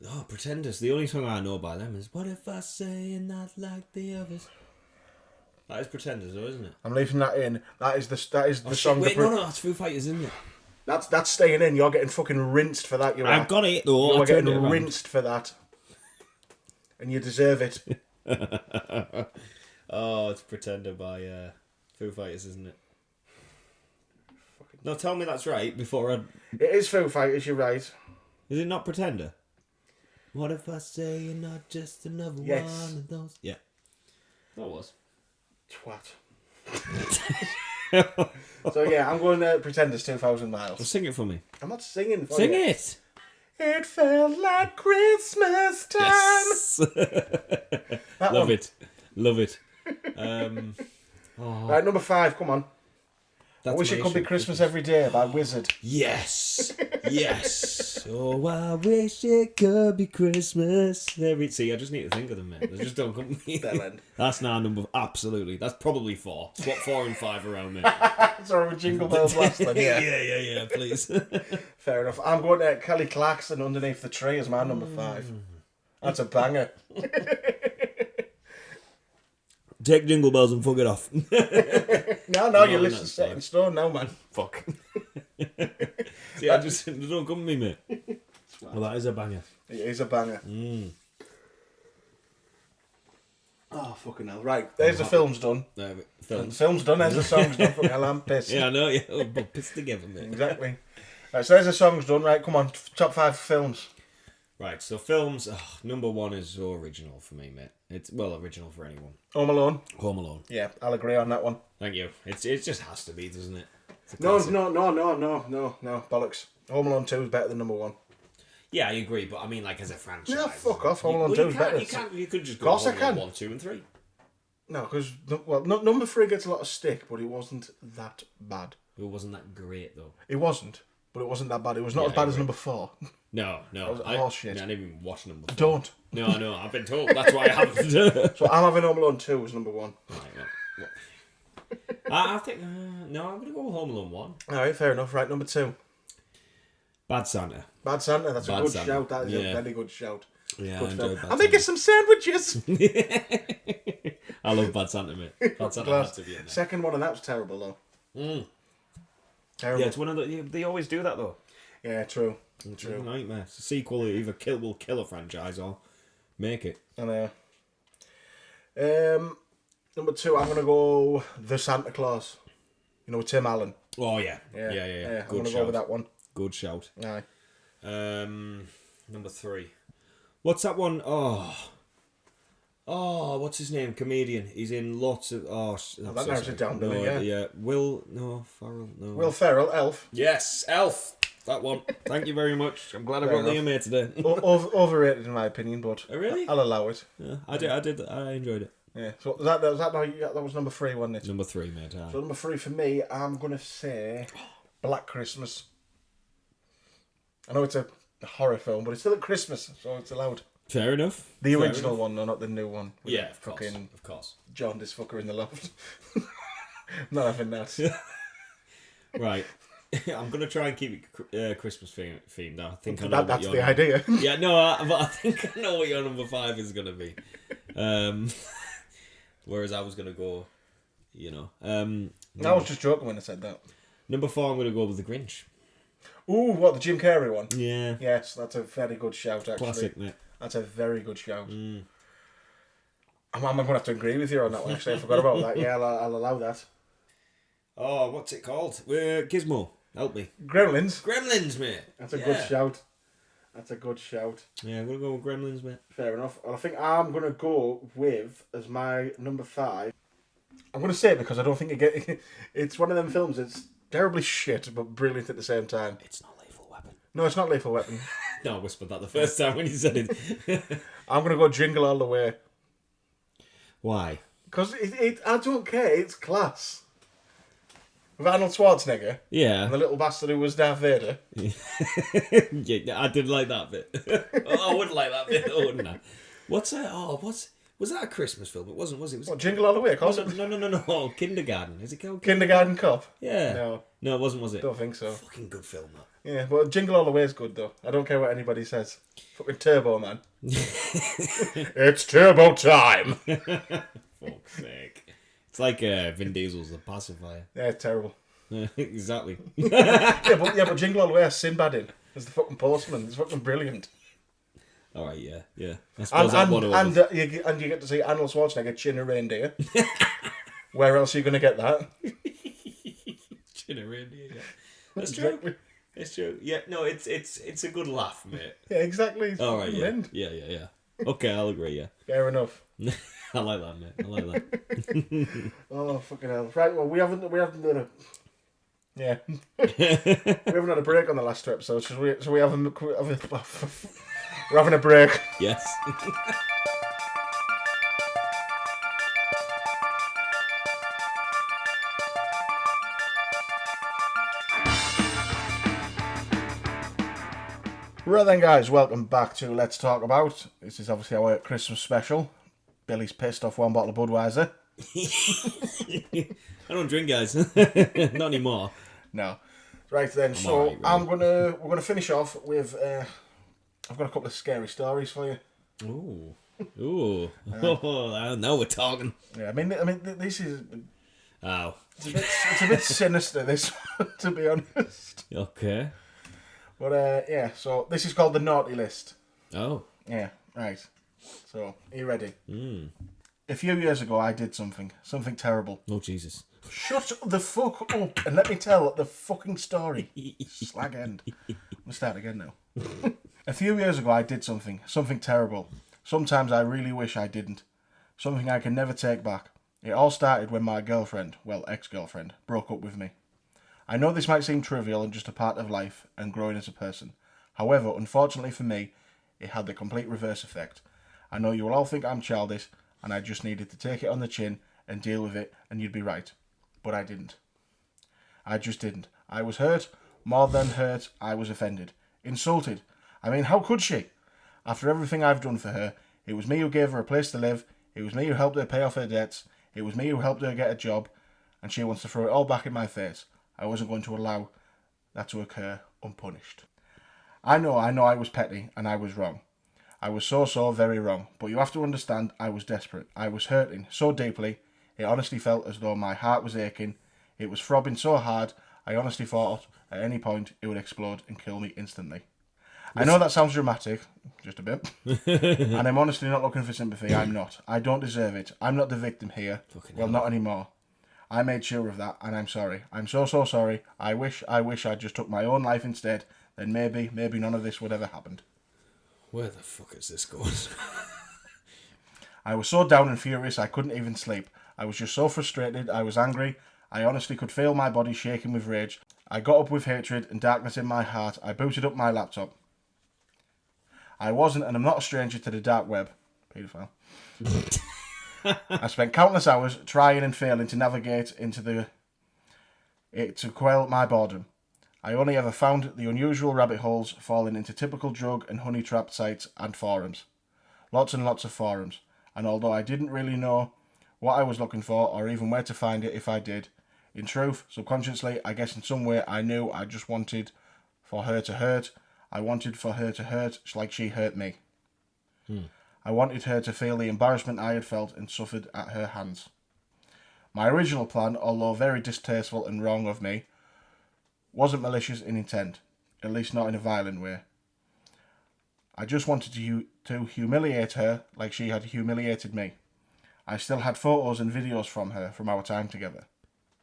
Oh, Pretenders. The only song I know by them is "What If I Say You're Not Like the Others." That is Pretenders, though, isn't it? I'm leaving that in. That is the song. Wait, no, that's Foo Fighters, isn't it? That's staying in. You're getting fucking rinsed for that. I've got it though. You're I turned getting it around. rinsed for that, and you deserve it. Oh, it's Pretender by Foo Fighters, isn't it? No, tell me that's right before I. It is Foo Fighters. You're right. Is it not Pretender? What if I say you're not just another Yes. one of those? Yeah. That was. Twat. So yeah, I'm going to Pretenders 2,000 Well, Miles. sing it for me. I'm not singing for Sing you. it! It felt like Christmas time. Yes! That Love one. it. Love it. Right, number 5. Come on. I wish it could be Christmas every day by Wizard. Yes! Yes! Oh, I wish it could be Christmas every... See, I just need to think of them, man. They just don't come to me. Bellend. That's now number... Absolutely. That's probably 4. Swap 4 and 5 around me. Sorry, with Jingle Bells last then, yeah. yeah, please. Fair enough. I'm going to Kelly Clarkson Underneath the Tree as my number 5. That's a banger. Take Jingle Bells and fuck it off. No, your list that's is set fine. in stone now, man. Fuck. See, I just... They don't come to me, mate. Well, that is a banger. It is a banger. Oh, fucking hell. Right, there's the film's done. No, The films. film's done, there's the song's done. Fucking hell, I'm pissed. Yeah, I know, yeah. We're both pissed together, mate. Exactly. Right, so there's the song's done. Right, come on. Top 5 films. Right, so films, number 1 is original for me, mate. It's, well, original for anyone. Home Alone. Home Alone. Yeah, I'll agree on that one. Thank you. It just has to be, doesn't it? It's a No, classic. no. Bollocks. Home Alone 2 is better than number 1. Yeah, I agree, but I mean, like, as a franchise. Yeah, fuck off. Home You- Alone well, 2 you is can't- better. You could just go Course I Home Alone can. 1, 2 and 3. No, because, number 3 gets a lot of stick, but it wasn't that bad. It wasn't that great, though. It wasn't, but it wasn't that bad. It was not Yeah, as bad I as agree. number 4. No. was horse shit. I didn't even watch number 4. Don't. No, I've been told. That's why I haven't. So I'm having Home Alone 2 as number 1. I think... no, I'm going to go Home Alone 1. Alright, fair enough. Right, number 2. Bad Santa. Bad Santa, that's a Bad good Santa. shout. That is a Yeah. very good shout. Yeah, Good I film. enjoyed Bad I'm making some sandwiches. I love Bad Santa, mate. Bad Santa has to be in there. Second one, and that was terrible, though. Terrible. Yeah, it's one of the... They always do that, though. Yeah, true. It's a nightmare. It's a sequel that either will kill a franchise or make it. And Number 2, I'm gonna go The Santa Claus. You know, with Tim Allen. Oh yeah. Yeah. Yeah. I'm Good gonna shout. go with that one. Good shout. Aye. Number 3. What's that one? Oh, what's his name? Comedian. He's in lots of. That narrows it down, doesn't it? Yeah. Ferrell. No. Will Ferrell, Elf. Yes, Elf. That one. Thank you very much. I'm glad I got Liam here today. Overrated in my opinion, but Oh, really? I'll allow it. Yeah, I did. I enjoyed it. Yeah. So that was number 3, wasn't it? Number 3, mate. So number 3 for me, I'm gonna say Black Christmas. I know it's a horror film, but it's still at Christmas, so it's allowed. Fair enough. The Fair original enough. one, no, not the new one. With Yeah, the of course. jaundice fucker in the loft. Not having that. Right. I'm gonna try and keep it Christmas themed. I think I know That's what the idea. Yeah, no, but I think I know what your number 5 is gonna be. Whereas I was gonna go, I was just joking when I said that. Number 4, I'm gonna go with the Grinch. Ooh, what, the Jim Carrey one? Yeah. Yes, that's a very good shout, actually. Classic, mate. That's a very good shout. I'm going to have to agree with you on that one, actually. I forgot about that. Yeah, I'll allow that. Oh, what's it called? Gizmo. Help me. Gremlins. Gremlins, mate. That's a good shout. That's a good shout. Yeah, I'm going to go with Gremlins, mate. Fair enough. Well, I think I'm going to go with, as my number 5, I'm going to say it because I don't think it's one of them films that's terribly shit, but brilliant at the same time. It's not Lethal Weapon. No, it's not Lethal Weapon. No, I whispered that the first time when you said it. I'm going to go Jingle All the Way. Why? Because I don't care, it's class. With Arnold Schwarzenegger. Yeah. And the little bastard who was Darth Vader. Yeah, I did like that bit. I wouldn't like that bit, wouldn't I? What's that? Was that a Christmas film? It wasn't, was it? What, Jingle All the Way? No. Kindergarten. Is it called Kindergarten Cop? Yeah. No, it wasn't, was it? Don't think so. Fucking good film, that. Yeah, but Jingle All the Way is good, though. I don't care what anybody says. Fucking Turbo, man. It's turbo time! Fuck's sake. It's like Vin Diesel's The Pacifier. Yeah, it's terrible. Exactly. but Jingle All the Way has Sinbad in. As the fucking postman. It's fucking brilliant. Alright, yeah. I suppose And you get to see Arnold Schwarzenegger chin a reindeer. Where else are you going to get that? Chin a reindeer, yeah. That's true. Exactly. It's true. Yeah, no, it's a good laugh, mate. Yeah, exactly. Alright, yeah. Okay, I'll agree, yeah. Fair enough. I like that, mate. I like that. Oh, fucking hell. Right, well, we haven't done a... Yeah. We haven't had a break on the last 2 episodes, so we have we're having a break. Yes. Right then, guys, welcome back to Let's Talk About. This is obviously our Christmas special. Billy's pissed off 1 bottle of Budweiser. I don't drink, guys. Not anymore. No. Right then, so alright, we're gonna finish off with I've got a couple of scary stories for you. Ooh. Oh, now we're talking. Yeah, I mean this is Oh. it's a bit sinister, this one, to be honest. Okay. But yeah, so this is called the Naughty List. Oh. Yeah, right. So, are you ready? A few years ago I did something terrible. Oh, Jesus. Shut the fuck up and let me tell the fucking story. Slag end. I'm gonna start again now. A few years ago I did something terrible. Sometimes I really wish I didn't. Something I can never take back. It all started when my girlfriend, well, ex-girlfriend, broke up with me. I know this might seem trivial and just a part of life and growing as a person. However, unfortunately for me, it had the complete reverse effect. I know you will all think I'm childish and I just needed to take it on the chin and deal with it and you'd be right. But I didn't. I just didn't. I was hurt. More than hurt, I was offended. Insulted. I mean, how could she? After everything I've done for her, it was me who gave her a place to live, it was me who helped her pay off her debts, it was me who helped her get a job, and she wants to throw it all back in my face. I wasn't going to allow that to occur unpunished. I know I was petty, and I was wrong. I was so very wrong, but you have to understand I was desperate. I was hurting so deeply, it honestly felt as though my heart was aching. It was throbbing so hard, I honestly thought at any point it would explode and kill me instantly. I know that sounds dramatic, just a bit, and I'm honestly not looking for sympathy. I'm not. I don't deserve it. I'm not the victim here. Fucking Well, hell. not anymore. I made sure of that, and I'm sorry. I'm so sorry. I wish I just took my own life instead. Then maybe none of this would ever happened. Where the fuck is this going? I was so down and furious I couldn't even sleep. I was just so frustrated. I was angry. I honestly could feel my body shaking with rage. I got up with hatred and darkness in my heart. I booted up my laptop. I wasn't, and I'm not a stranger to the dark web. Pedophile. I spent countless hours trying and failing to navigate into it to quell my boredom. I only ever found the unusual rabbit holes, falling into typical drug and honey-trapped sites and forums. Lots and lots of forums. And although I didn't really know what I was looking for or even where to find it if I did, in truth, subconsciously, I guess in some way I knew I just wanted for her to hurt. I wanted for her to hurt like she hurt me. I wanted her to feel the embarrassment I had felt and suffered at her hands. My original plan, although very distasteful and wrong of me, wasn't malicious in intent, at least not in a violent way. I just wanted to humiliate her like she had humiliated me. I still had photos and videos from her from our time together.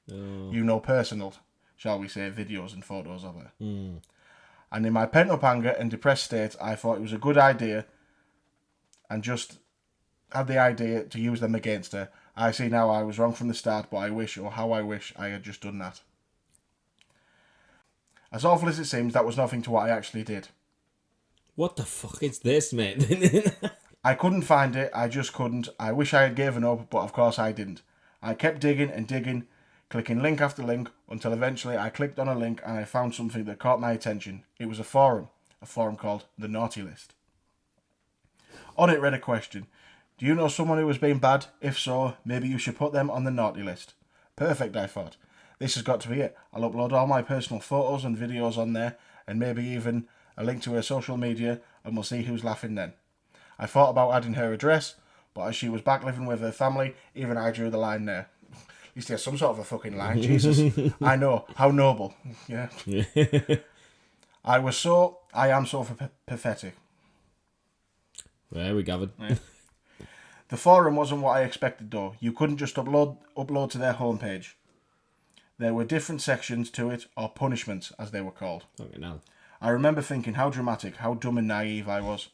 You know, personal, shall we say, videos and photos of her. And in my pent-up anger and depressed state, I thought it was a good idea and just had the idea to use them against her. I see now I was wrong from the start, but I wish I had just done that. As awful as it seems, that was nothing to what I actually did. What the fuck is this, mate? I couldn't find it, I just couldn't. I wish I had given up, but of course I didn't. I kept digging and digging, clicking link after link, until eventually I clicked on a link and I found something that caught my attention. It was a forum called The Naughty List. On it read a question. Do you know someone who has been bad? If so, maybe you should put them on the naughty list. Perfect, I thought. This has got to be it. I'll upload all my personal photos and videos on there, and maybe even a link to her social media, and we'll see who's laughing then. I thought about adding her address, but as she was back living with her family, even I drew the line there. At least there's some sort of a fucking line, Jesus. I know, how noble. Yeah. I am so pathetic. There we gathered. Yeah. The forum wasn't what I expected though. You couldn't just upload to their homepage. There were different sections to it, or punishments as they were called. Okay, now. I remember thinking how dramatic, how dumb and naive I was.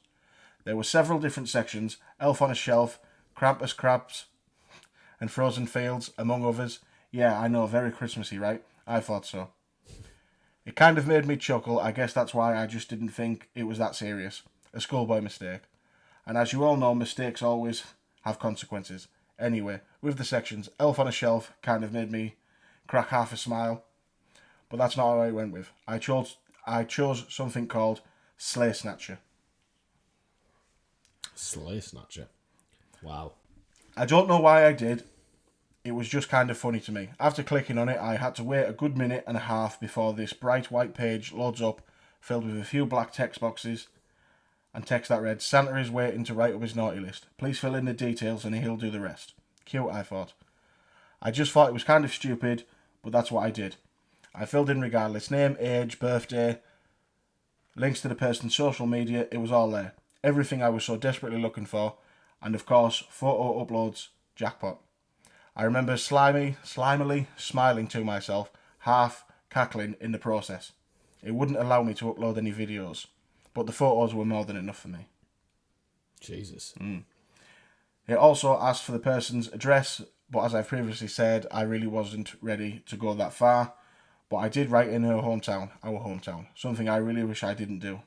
There were several different sections, Elf on a Shelf, Krampus Crabs, and Frozen Fields, among others. Yeah, I know, very Christmassy, right? I thought so. It kind of made me chuckle. I guess that's why I just didn't think it was that serious. A schoolboy mistake. And as you all know, mistakes always have consequences. Anyway, with the sections, Elf on a Shelf kind of made me crack half a smile. But that's not how I went with. I chose something called Slay Snatcher. Slay Snatcher. Wow. I don't know why I did. It was just kind of funny to me. After clicking on it, I had to wait a good minute and a half before this bright white page loads up, filled with a few black text boxes, and text that read, Santa is waiting to write up his naughty list. Please fill in the details and he'll do the rest. Cute, I thought. I just thought it was kind of stupid, but that's what I did. I filled in regardless. Name, age, birthday, links to the person's social media, it was all there. Everything I was so desperately looking for, and of course, photo uploads, jackpot. I remember slimily smiling to myself, half cackling in the process. It wouldn't allow me to upload any videos, but the photos were more than enough for me. Jesus. It also asked for the person's address, but as I've previously said, I really wasn't ready to go that far. But I did write in her hometown, our hometown, something I really wish I didn't do.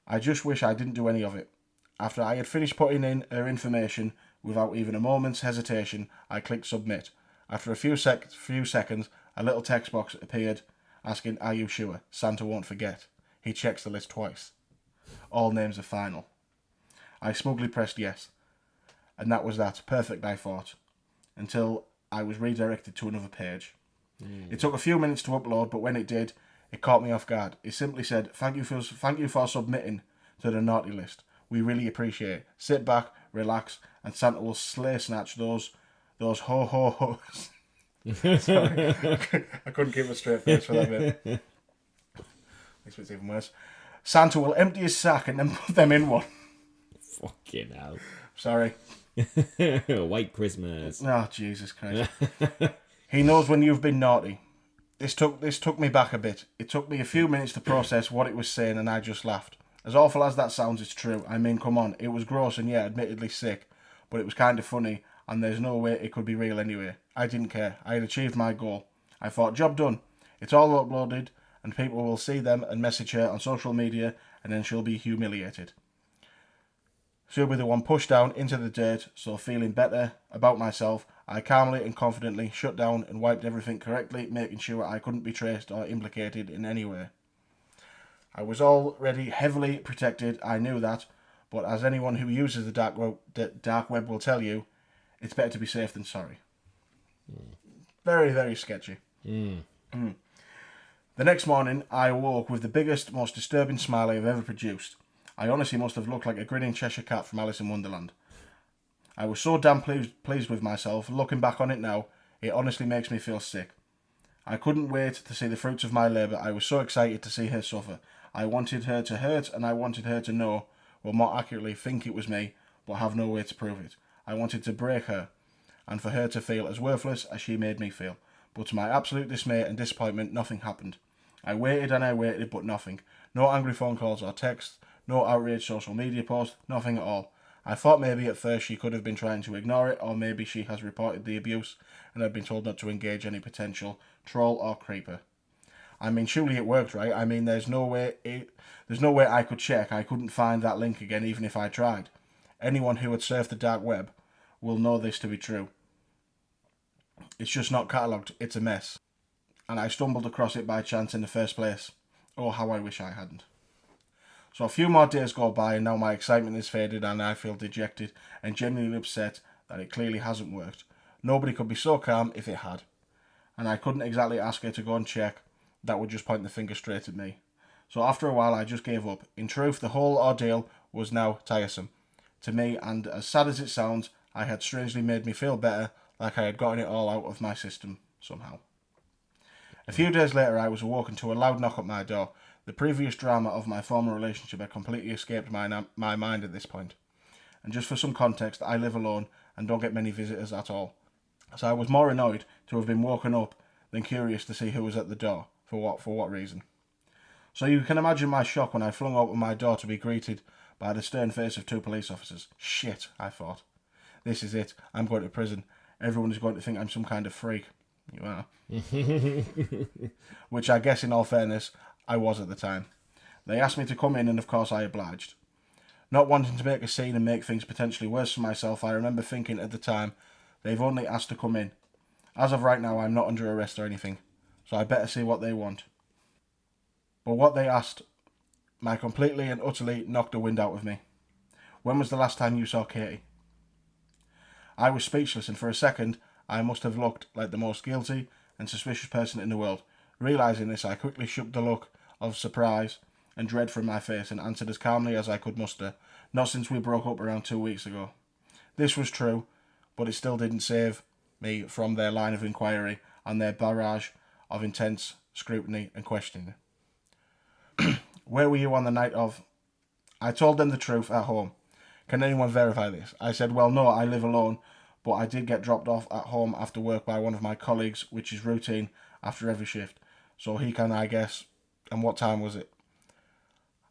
I just wish I didn't do any of it. After I had finished putting in her information, without even a moment's hesitation, I clicked submit. After a few seconds, a little text box appeared asking, are you sure? Santa won't forget. He checks the list twice. All names are final. I smugly pressed yes. And that was that. Perfect, I thought. Until I was redirected to another page. It took a few minutes to upload, but when it did, it caught me off guard. It simply said, thank you for submitting to the naughty list. We really appreciate it. Sit back, relax, and Santa will slay snatch those ho-ho-hos. Sorry, I couldn't keep a straight face for that bit. Makes it even worse. Santa will empty his sack and then put them in one. Fucking hell. Sorry. White Christmas. Oh, Jesus Christ. He knows when you've been naughty. This took me back a bit. It took me a few minutes to process what it was saying, and I just laughed. As awful as that sounds, it's true. I mean, come on. It was gross and, yeah, admittedly sick. But it was kind of funny, and there's no way it could be real anyway. I didn't care. I had achieved my goal. I thought, job done. It's all uploaded, and people will see them and message her on social media, and then she'll be humiliated. She'll be the one pushed down into the dirt, so feeling better about myself, I calmly and confidently shut down and wiped everything correctly, making sure I couldn't be traced or implicated in any way. I was already heavily protected, I knew that, but as anyone who uses the dark web will tell you, it's better to be safe than sorry. Very, very sketchy. The next morning, I awoke with the biggest, most disturbing smile I have ever produced. I honestly must have looked like a grinning Cheshire cat from Alice in Wonderland. I was so damn pleased with myself. Looking back on it now, it honestly makes me feel sick. I couldn't wait to see the fruits of my labour. I was so excited to see her suffer. I wanted her to hurt, and I wanted her to know, or more accurately, think it was me, but have no way to prove it. I wanted to break her, and for her to feel as worthless as she made me feel. But to my absolute dismay and disappointment, nothing happened. I waited and I waited, but nothing. No angry phone calls or texts, no outraged social media posts, nothing at all. I thought maybe at first she could have been trying to ignore it, or maybe she has reported the abuse and had been told not to engage any potential troll or creeper. I mean, surely it worked, right? I mean, there's no way I could check. I couldn't find that link again, even if I tried. Anyone who had surfed the dark web will know this to be true. It's just not catalogued. It's a mess. And I stumbled across it by chance in the first place. Oh, how I wish I hadn't. So a few more days go by, and now my excitement is faded, and I feel dejected and genuinely upset that it clearly hasn't worked. Nobody could be so calm if it had. And I couldn't exactly ask her to go and check. That would just point the finger straight at me. So after a while, I just gave up. In truth, the whole ordeal was now tiresome to me, and as sad as it sounds, I had strangely made me feel better, like I had gotten it all out of my system somehow. A few days later, I was awoken to a loud knock at my door. The previous drama of my former relationship had completely escaped my mind at this point. And just for some context, I live alone and don't get many visitors at all. So I was more annoyed to have been woken up than curious to see who was at the door, for what reason. So you can imagine my shock when I flung open my door to be greeted by the stern face of two police officers. Shit, I thought. This is it. I'm going to prison. Everyone is going to think I'm some kind of freak. You are. Which I guess, in all fairness, I was at the time. They asked me to come in, and of course I obliged. Not wanting to make a scene and make things potentially worse for myself, I remember thinking at the time, they've only asked to come in. As of right now, I'm not under arrest or anything, so I better see what they want. But what they asked, my completely and utterly knocked the wind out of me. When was the last time you saw Katie? I was speechless, and for a second, I must have looked like the most guilty and suspicious person in the world. Realising this, I quickly shook the look of surprise and dread from my face and answered as calmly as I could muster, not since we broke up around 2 weeks ago. This was true, but it still didn't save me from their line of inquiry and their barrage of intense scrutiny and questioning. Where were you on the night of? I told them the truth at home. Can anyone verify this? I said, well, no, I live alone, but I did get dropped off at home after work by one of my colleagues, which is routine after every shift. So he can, I guess. And what time was it?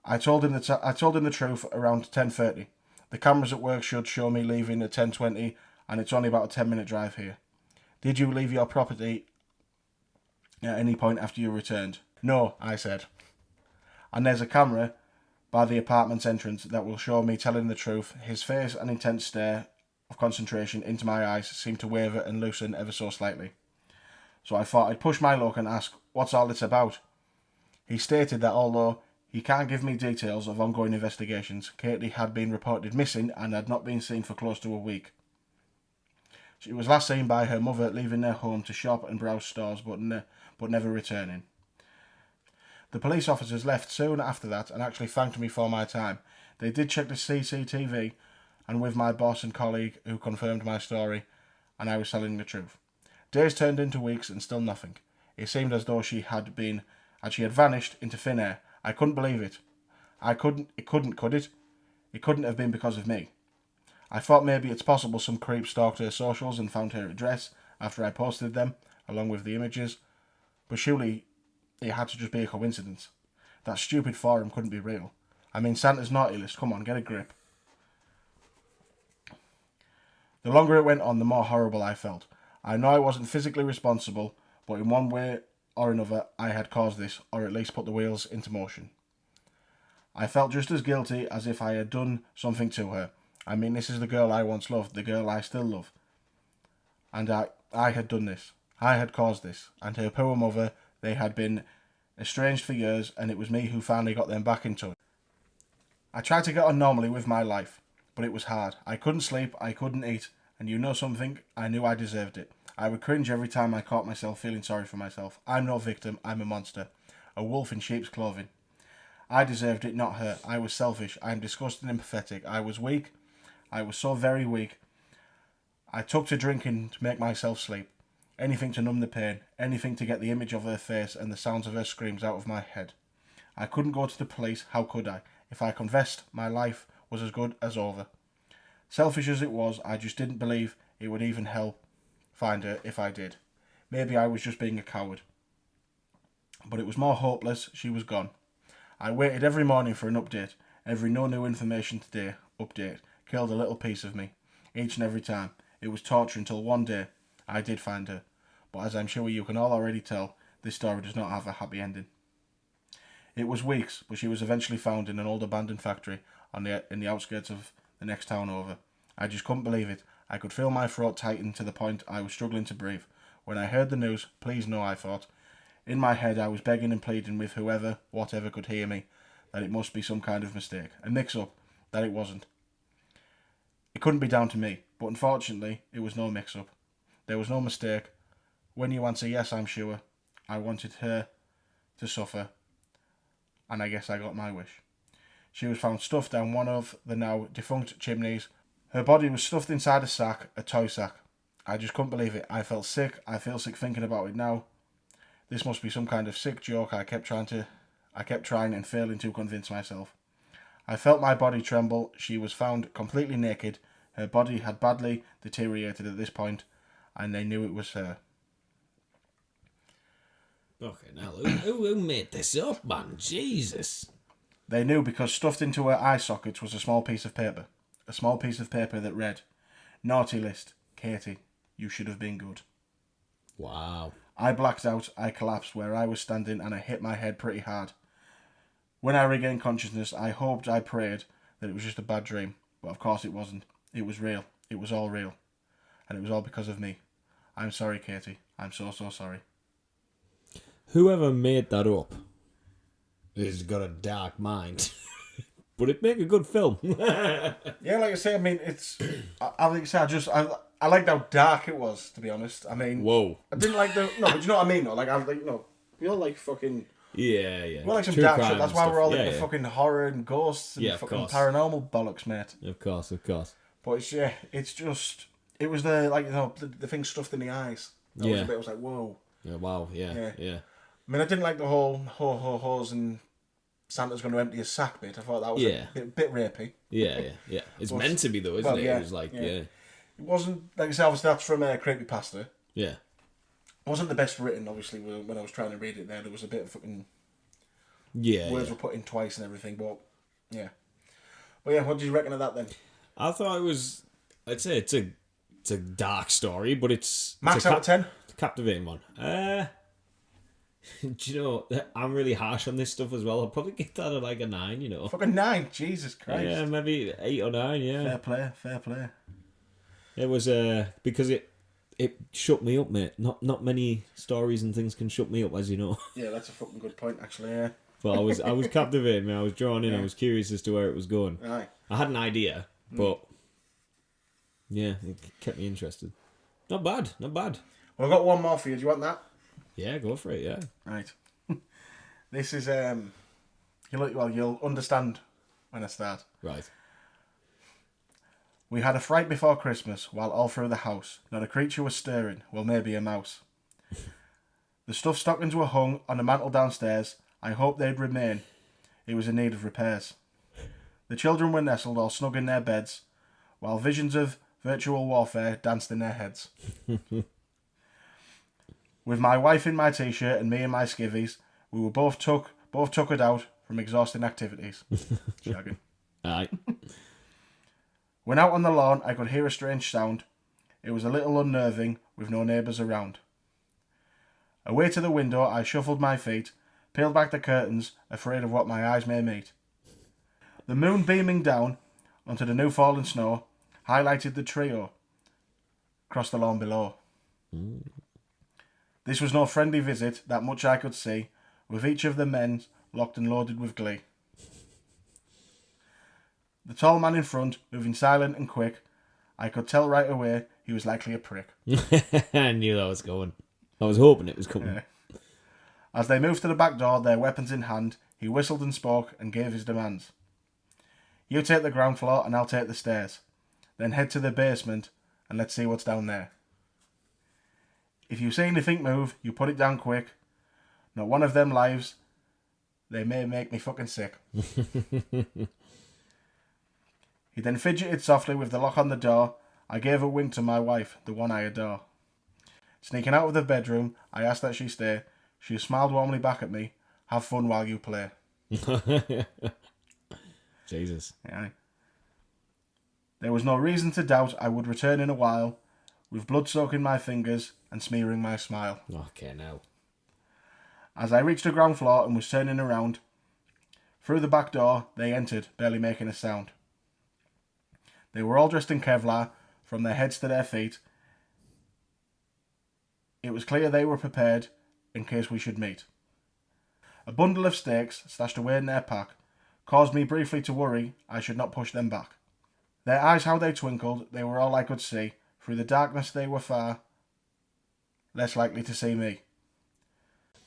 I told him the truth around 10:30. The cameras at work should show me leaving at 10:20, and it's only about a 10-minute drive here. Did you leave your property at any point after you returned? No, I said. And there's a camera by the apartment's entrance that will show me telling the truth. His face and intense stare of concentration into my eyes seemed to waver and loosen ever so slightly. So I thought I'd push my luck and ask, what's all this about? He stated that although he can't give me details of ongoing investigations, Katie had been reported missing and had not been seen for close to a week. She was last seen by her mother leaving their home to shop and browse stores, but never returning. The police officers left soon after that and actually thanked me for my time. They did check the CCTV and with my boss and colleague who confirmed my story, and I was telling the truth. Days turned into weeks and still nothing. It seemed as though she had vanished into thin air. I couldn't believe it. It couldn't, could it? It couldn't have been because of me. I thought maybe it's possible some creep stalked her socials and found her address after I posted them, along with the images. But surely it had to just be a coincidence. That stupid forum couldn't be real. I mean, Santa's naughty list, come on, get a grip. The longer it went on, the more horrible I felt. I know I wasn't physically responsible, but in one way or another I had caused this, or at least put the wheels into motion. I felt just as guilty as if I had done something to her. I mean, this is the girl I once loved, the girl I still love. And I had done this. I had caused this. And her poor mother, they had been estranged for years, and it was me who finally got them back in touch. I tried to get on normally with my life, but it was hard. I couldn't sleep, I couldn't eat, and you know something? I knew I deserved it. I would cringe every time I caught myself feeling sorry for myself. I'm no victim, I'm a monster. A wolf in sheep's clothing. I deserved it, not her. I was selfish. I am disgusting and pathetic. I was weak. I was so very weak. I took to drinking to make myself sleep. Anything to numb the pain. Anything to get the image of her face and the sounds of her screams out of my head. I couldn't go to the police. How could I? If I confessed, my life was as good as over. Selfish as it was, I just didn't believe it would even help find her if I did. Maybe I was just being a coward. But it was more hopeless. She was gone. I waited every morning for an update. Every no new information today update killed a little piece of me. Each and every time. It was torture until one day I did find her. But as I'm sure you can all already tell, this story does not have a happy ending. It was weeks, but she was eventually found in an old abandoned factory in the outskirts of the next town over. I just couldn't believe it. I could feel my throat tighten to the point I was struggling to breathe. When I heard the news, please no, I thought. In my head, I was begging and pleading with whoever, whatever could hear me, that it must be some kind of mistake, a mix-up, that it wasn't. It couldn't be down to me, but unfortunately, it was no mix-up. There was no mistake. When you answer yes, I'm sure, I wanted her to suffer, and I guess I got my wish. She was found stuffed down one of the now defunct chimneys. Her body was stuffed inside a sack, a toy sack. I just couldn't believe it. I felt sick. I feel sick thinking about it now. This must be some kind of sick joke. I kept trying and failing to convince myself. I felt my body tremble. She was found completely naked. Her body had badly deteriorated at this point, and they knew it was her. Okay, now who made this up, man? Jesus. They knew because stuffed into her eye sockets was a small piece of paper. A small piece of paper that read, "Naughty list, Katie, you should have been good." Wow. I blacked out, I collapsed where I was standing, and I hit my head pretty hard. When I regained consciousness, I hoped, I prayed, that it was just a bad dream. But of course it wasn't. It was real. It was all real. And it was all because of me. I'm sorry, Katie. I'm so, so sorry. Whoever made that up has got a dark mind. But it'd make a good film. Yeah, like I say, I mean, it's... I like I say, I liked how dark it was, to be honest. I mean... Whoa. I didn't like the... No, but you know what I mean, though? Like, we all like fucking... Yeah. We all like some True dark crime shit. That's and why stuff. we're all Yeah, into fucking horror and ghosts and Yeah, of fucking course. paranormal bollocks, mate. Of course. But it's just... It was the thing stuffed in the eyes. That was a bit, I was like, whoa. Yeah, wow, yeah. I mean, I didn't like the whole ho-ho-hos and Santa's going to empty a sack bit. I thought that was a bit rapey. Yeah. It's meant to be, though, isn't it? Yeah, It was like, It wasn't, like I said, obviously that's from Creepypasta. Yeah. It wasn't the best written, obviously, when I was trying to read it there. There was a bit of fucking... Words were put in twice and everything, but yeah. But yeah, what did you reckon of that then? I thought it was... I'd say it's a dark story, but it's... Max out of 10? It's a captivating one. Do you know, I'm really harsh on this stuff as well. I'll probably get that at like a 9, you know. Fucking 9, Jesus Christ. Yeah, maybe 8 or 9, yeah. Fair play. It was because it shut me up, mate. Not many stories and things can shut me up, as you know. Yeah, that's a fucking good point, actually, yeah. But I was captivated, man. I was drawn in. I was curious as to where it was going. Aye. I had an idea, but yeah, it kept me interested. Not bad. Well, I've got one more for you. Do you want that? Yeah, go for it, yeah. Right. This is, you'll understand when I start. Right. We had a fright before Christmas, while all through the house, not a creature was stirring, well, maybe a mouse. The stuffed stockings were hung on the mantel downstairs. I hoped they'd remain, it was in need of repairs. The children were nestled all snug in their beds, while visions of virtual warfare danced in their heads. With my wife in my t-shirt and me in my skivvies, we were both tuckered out from exhausting activities. Shagging. Aye. When out on the lawn, I could hear a strange sound. It was a little unnerving, with no neighbours around. Away to the window, I shuffled my feet, peeled back the curtains, afraid of what my eyes may meet. The moon beaming down onto the new fallen snow highlighted the trio across the lawn below. This was no friendly visit, that much I could see, with each of the men locked and loaded with glee. The tall man in front, moving silent and quick, I could tell right away he was likely a prick. I knew that was going. I was hoping it was coming. Yeah. As they moved to the back door, their weapons in hand, he whistled and spoke and gave his demands. You take the ground floor and I'll take the stairs. Then head to the basement and let's see what's down there. If you see anything move, you put it down quick. Not one of them lives. They may make me fucking sick. He then fidgeted softly with the lock on the door. I gave a wink to my wife, the one I adore. Sneaking out of the bedroom, I asked that she stay. She smiled warmly back at me. Have fun while you play. Jesus. Yeah. There was no reason to doubt I would return in a while, with blood soaking my fingers and smearing my smile. Okay, now. As I reached the ground floor and was turning around, through the back door they entered, barely making a sound. They were all dressed in Kevlar, from their heads to their feet. It was clear they were prepared in case we should meet. A bundle of stakes, stashed away in their pack, caused me briefly to worry I should not push them back. Their eyes, how they twinkled, they were all I could see. Through the darkness they were far less likely to see me.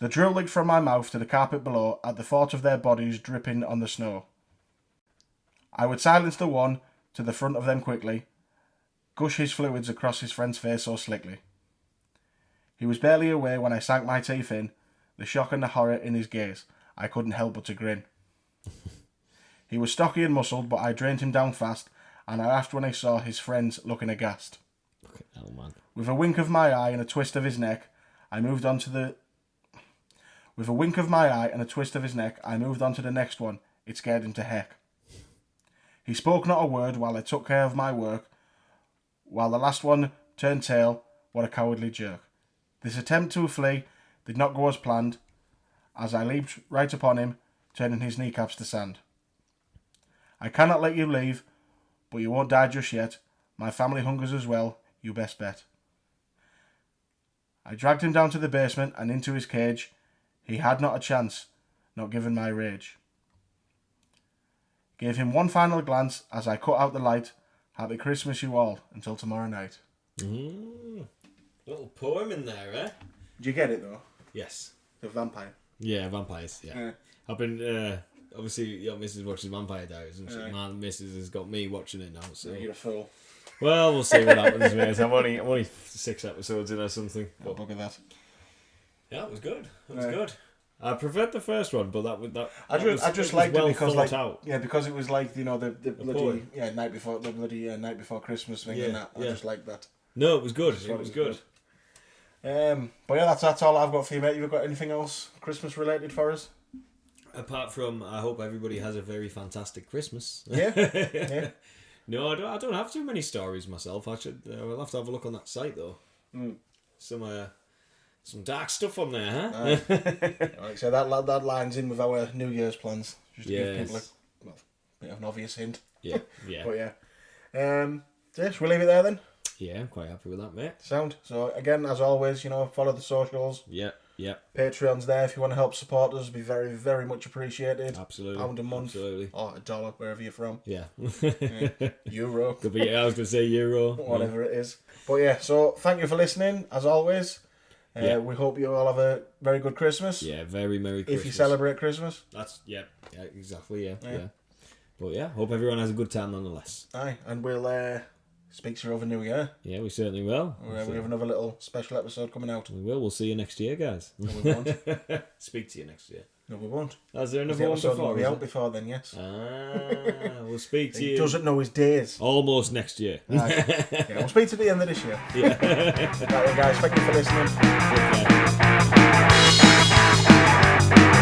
The drill licked from my mouth to the carpet below at the thought of their bodies dripping on the snow. I would silence the one to the front of them quickly, gush his fluids across his friend's face so slickly. He was barely aware when I sank my teeth in, the shock and the horror in his gaze. I couldn't help but to grin. He was stocky and muscled, but I drained him down fast, and I laughed when I saw his friends looking aghast. Okay, hell, man. With a wink of my eye and a twist of his neck, I moved on to the... With a wink of my eye and a twist of his neck, I moved on to the next one. It scared him to heck. He spoke not a word while I took care of my work, while the last one turned tail. What a cowardly jerk. This attempt to flee did not go as planned, as I leaped right upon him, turning his kneecaps to sand. I cannot let you leave, but you won't die just yet. My family hungers as well, you best bet. I dragged him down to the basement and into his cage. He had not a chance, not given my rage. Gave him one final glance as I cut out the light. Happy Christmas you all, until tomorrow night. Little poem in there, eh? Did you get it though? Yes. The vampire. Yeah, vampires, yeah. Yeah. I've been, obviously, your missus watches Vampire Diaries, and my missus has got me watching it now, so... You're a fool. Well, we'll see what happens, mate. I'm only 6 episodes in or something. But bugger that. Yeah, it was good. It was good. I preferred the first one, but I just liked it because like out. Yeah, because it was like, you know, the bloody poem. night before Christmas thing and that. I just like that. No, it was good. It was good. But yeah, that's all I've got for you, mate. You've got anything else Christmas related for us? Apart from, I hope everybody has a very fantastic Christmas. Yeah. Yeah. No, I don't have too many stories myself. I'll have to have a look on that site though. Some dark stuff on there, huh? Alright, so that lines in with our New Year's plans. Just to give people a bit of an obvious hint. Yeah. But yeah. Should we leave it there then? Yeah, I'm quite happy with that, mate. Sound. So again, as always, you know, follow the socials. Yeah. Patreon's there if you want to help support us. It'd be very, very much appreciated. Absolutely. £1 a month. Absolutely. Or $1, wherever you're from. Yeah. Euro. Could be, I was going to say euro. Whatever it is. But yeah, so thank you for listening, as always. We hope you all have a very good Christmas. Yeah, very Merry Christmas. If you celebrate Christmas. That's, exactly, yeah. But yeah, hope everyone has a good time nonetheless. Aye, and we'll speak to you over New Year. Yeah, we certainly will. We have another little special episode coming out. We will. We'll see you next year, guys. No, we won't. Speak to you next year. No, we won't. Is there The another one episode will before? be is out it? before then, yes. We'll speak to He you doesn't know his days. almost next year. Right. Yeah, we'll speak to the end of this year. Yeah. Right then, guys, thank you for listening. Okay.